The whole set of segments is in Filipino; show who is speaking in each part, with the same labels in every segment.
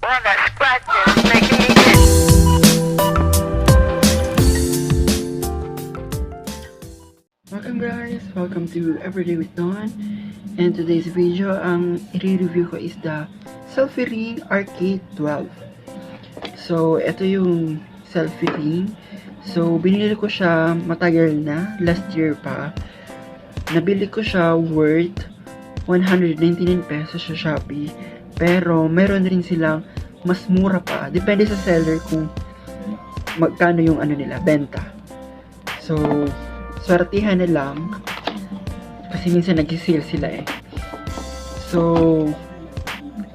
Speaker 1: All that scratching is making me itch.
Speaker 2: Welcome guys! Welcome to Everyday with Don. And today's video, ang i-review ko is the Selfie Ring RK-12. So, ito yung Selfie Ring. So, binili ko siya matagal na, last year pa. Nabili ko siya worth 199 pesos sa Shopee. Pero, meron rin silang mas mura pa. Depende sa seller kung magkano yung ano nila, benta. So, swertihan na lang. Kasi minsan nag-sale sila eh. So,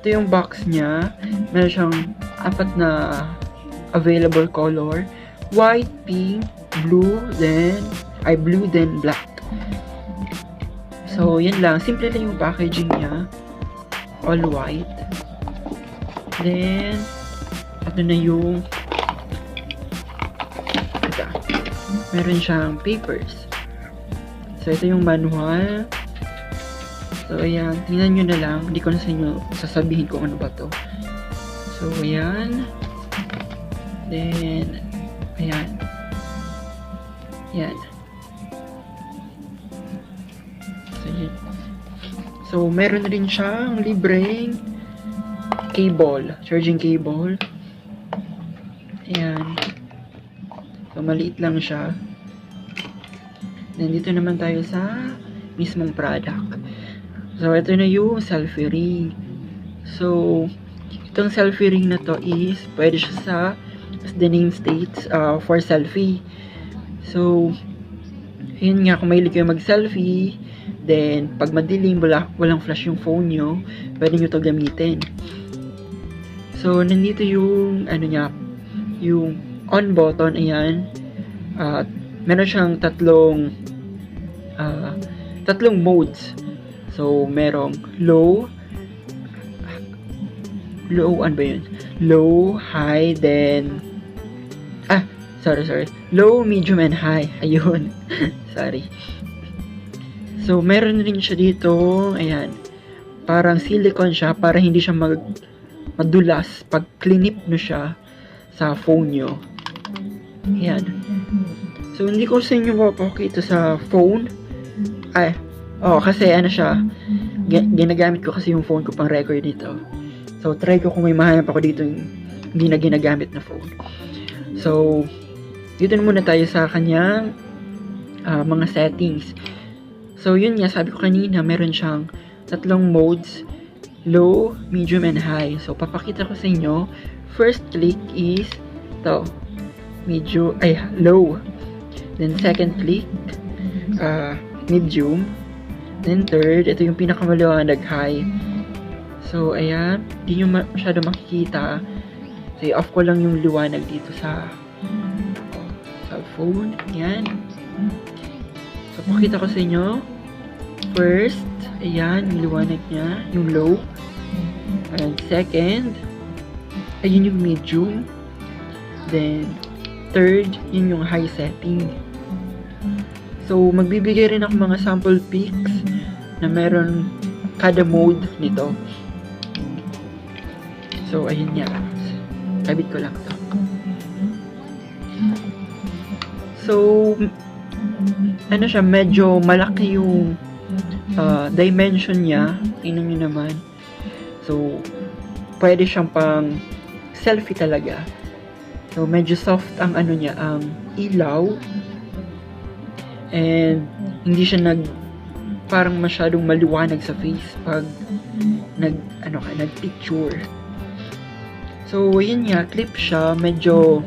Speaker 2: ito yung box niya. Meron siyang 4 na available color. White, pink, blue, then black. So, yan lang. Simple lang yung packaging niya. All white. Then, ito na yung meron siyang papers. So, ito yung manual. So, ayan. Tingnan nyo na lang. Hindi ko na sa inyo sasabihin kung ano ba to. So, ayan. Then, ayan. Ayan. So, ayan. So, meron rin siyang libreng cable. Charging cable. Ayan. So, maliit lang siya. Nandito naman tayo sa mismong product. So, ito na yung selfie ring. So, itong selfie ring na to is, pwede siya sa, as the name states, for selfie. So, yun nga, kung mahilig kayo mag-selfie, then, pag madilim, walang flash yung phone nyo, pwede nyo to gamitin. So, nandito yung, ano niya, yung on button, ayan. Meron siyang tatlong modes. So, merong low, ano ba yun? Low, high, then, sorry. Low, medium, and high. Ayun. Sorry. So, meron rin siya dito, ayan. Parang silicone siya, para hindi siya madulas pag clinip nyo siya sa phone nyo. Ayan. So, hindi ko sa inyo mapapakita sa phone. Kasi ano siya, ginagamit ko kasi yung phone ko pang record dito. So, try ko kung may mahanap ako dito yung hindi na ginagamit na phone. So, dito na muna tayo sa kanyang mga settings. So, yun nga, sabi ko kanina, meron siyang 3 modes, low, medium, and high. So, papakita ko sa inyo. First click is to low. Then second click, medium. Then third, ito yung pinakamaliwanag, high. So, ayan, hindi nyo masyado makikita. So, off ko lang yung liwanag dito sa phone. Ayan. So, pakita ko sa inyo. First, ayan, yung liwanag niya, yung low. And second, ayun yung medium. Then, third, yun yung high setting. So, magbibigay rin ako mga sample pics na meron kada mode nito. So, ayun nga. Kabit ko lang to. So, ano siya, medyo malaki yung dimension niya. Tingnan nyo naman. So, pwede siyang pang selfie talaga. So, medyo soft ang ano niya, ang ilaw. And, hindi siya parang masyadong maliwanag sa face pag nag-picture. So, yun nga, clip siya, medyo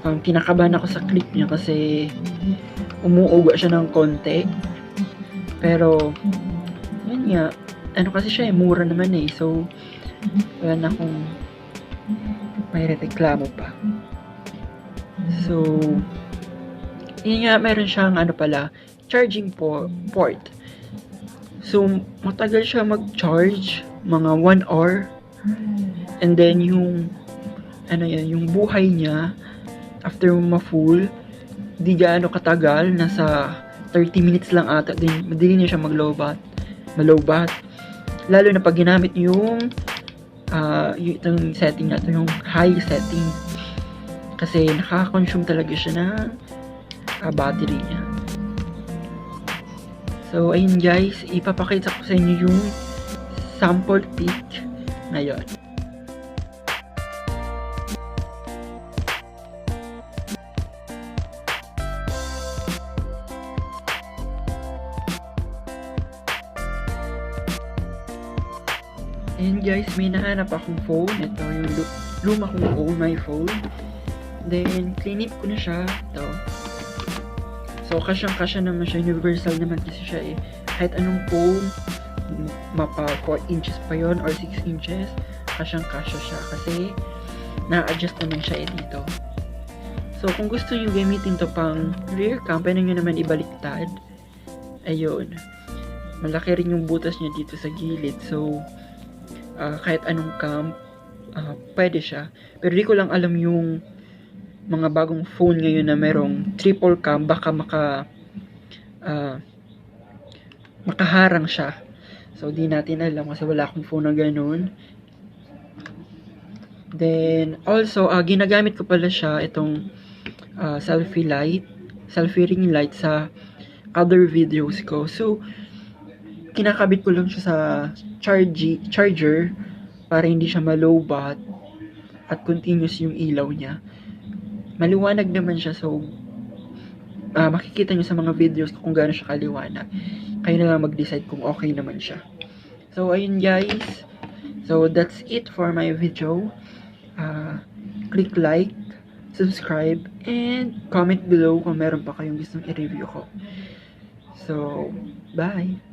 Speaker 2: kinakabahan ako sa clip niya kasi umuuga siya ng konti. Pero, yun nga, kasi siya mura naman eh. So, wala na akong may reklamo pa. So, yun nga, meron siyang charging port. So, matagal siya mag-charge, mga 1 hour. And then, yung buhay niya, after ma-full, di gaano katagal, nasa 30 minutes lang ata, din madali niya siya malobat. Lalo na pag ginamit yung itong setting na to, yung high setting. Kasi nakaka-consume talaga siya ng battery niya. So, ayun guys, ipapakita ko sa inyo yung sample pic ngayon. Ayan guys, may nahanap akong phone. Ito yung luma kong phone, my phone. Then, cleanip ko na siya. Ito. So, kasyang-kasya naman siya. Universal naman kasi siya eh. Kahit anong phone, mapa 4 inches pa yon or 6 inches, kasyang-kasya siya. Kasi, na-adjust naman siya eh dito. So, kung gusto nyo gamitin to pang rear cam, pwede nyo naman ibaliktad. Ayun. Malaki rin yung butas niya dito sa gilid. So, kahit anong cam, pwede siya. Pero di ko lang alam yung mga bagong phone ngayon na merong triple cam, baka makaharang siya. So, di natin alam kasi wala akong phone na ganun. Then, also, ginagamit ko pala siya, itong selfie ring light sa other videos ko. So, kinakabit ko lang siya sa charger para hindi siya malobat at continuous yung ilaw niya. Maliwanag naman siya, so makikita nyo sa mga videos kung gaano siya kaliwanag. Kayo na lang mag-decide kung okay naman siya. So ayun guys, so that's it for my video. Click like, subscribe, and comment below kung meron pa kayong gustong i-review ko. So bye!